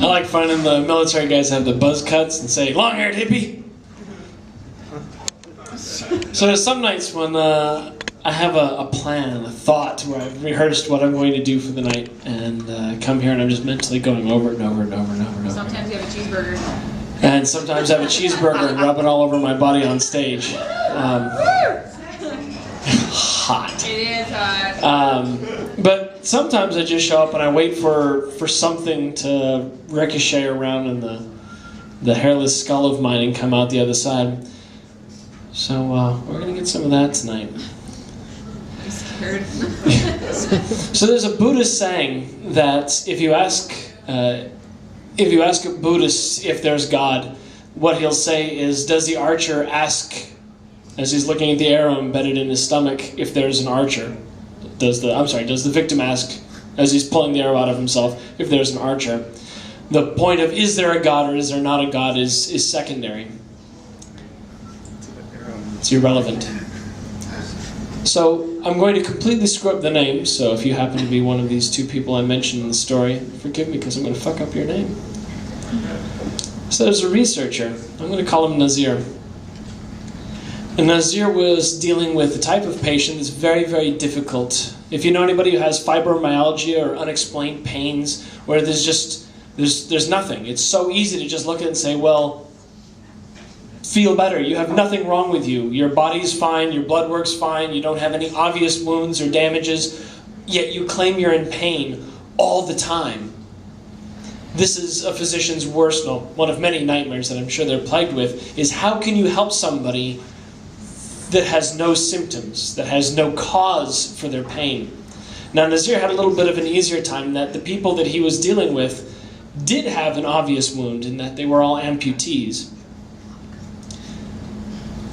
I like finding the military guys have the buzz cuts and say, "Long-haired hippie." So there's some nights when I have a plan, a thought, where I've rehearsed what I'm going to do for the night, and come here and I'm just mentally going over it and over it and over and over and over. Sometimes you have a cheeseburger. And sometimes I have a cheeseburger and rub it all over my body on stage. Hot. It is hot. But sometimes I just show up and I wait for something to ricochet around in the hairless skull of mine and come out the other side. So we're going to get some of that tonight. I'm scared. So there's a Buddhist saying that if you ask a Buddhist if there's God, what he'll say is, does the archer ask, as he's looking at the arrow embedded in his stomach, if there's an archer? Does the victim ask, as he's pulling the arrow out of himself, if there's an archer? The point of is there a God or is there not a God is secondary. It's irrelevant. So I'm going to completely screw up the name, so if you happen to be one of these two people I mentioned in the story, forgive me because I'm going to fuck up your name. So there's a researcher. I'm going to call him Nazir. And Nazir was dealing with a type of patient that's very, very difficult. If you know anybody who has fibromyalgia or unexplained pains, where there's nothing. It's so easy to just look at it and say, well, feel better. You have nothing wrong with you. Your body's fine, your blood work's fine, you don't have any obvious wounds or damages, yet you claim you're in pain all the time. This is a physician's worst, one of many nightmares that I'm sure they're plagued with, is how can you help somebody that has no symptoms, that has no cause for their pain? Now Nazir had a little bit of an easier time, that the people that he was dealing with did have an obvious wound in that they were all amputees.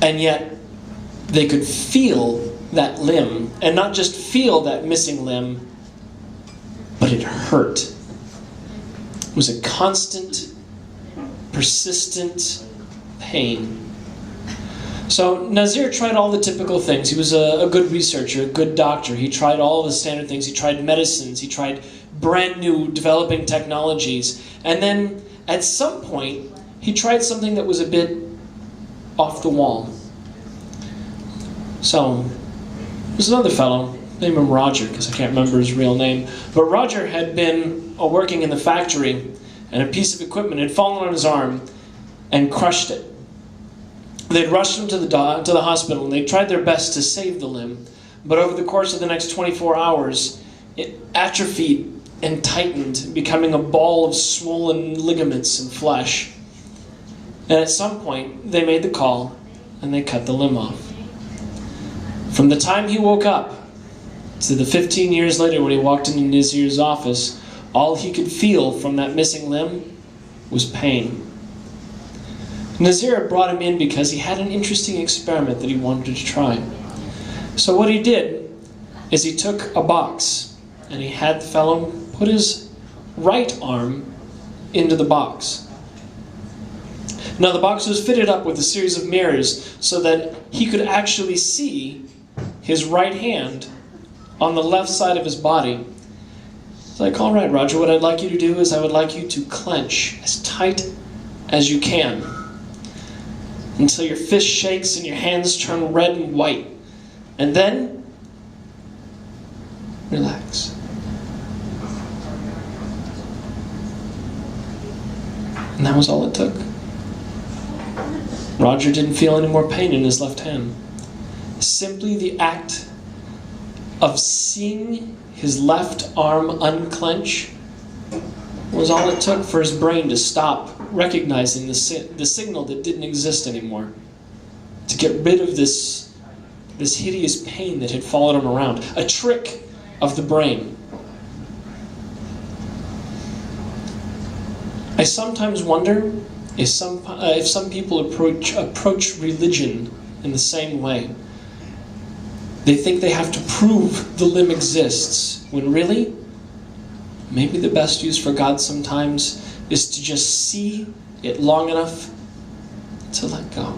And yet they could feel that limb, and not just feel that missing limb, but it hurt. It was a constant, persistent pain. So Nazir tried all the typical things. He was a good researcher, a good doctor. He tried all the standard things. He tried medicines. He tried brand new developing technologies. And then at some point, he tried something that was a bit off the wall. So there's another fellow, name him Roger, because I can't remember his real name. But Roger had been working in the factory, and a piece of equipment had fallen on his arm and crushed it. They'd rushed him to the hospital, and they tried their best to save the limb. But over the course of the next 24 hours, it atrophied and tightened, becoming a ball of swollen ligaments and flesh. And at some point, they made the call, and they cut the limb off. From the time he woke up to the 15 years later when he walked into Nazir's office, all he could feel from that missing limb was pain. Nazir brought him in because he had an interesting experiment that he wanted to try. So what he did is he took a box, and he had the fellow put his right arm into the box. Now the box was fitted up with a series of mirrors so that he could actually see his right hand on the left side of his body. It's like, all right, Roger, what I'd like you to do is I would like you to clench as tight as you can until your fist shakes and your hands turn red and white. And then, relax. And that was all it took. Roger didn't feel any more pain in his left hand. Simply the act of seeing his left arm unclench was all it took for his brain to stop recognizing the signal that didn't exist anymore, to get rid of this hideous pain that had followed him around. A trick of the brain. I sometimes wonder if some people approach religion in the same way. They think they have to prove the limb exists, when really, maybe the best use for God sometimes is to just see it long enough to let go.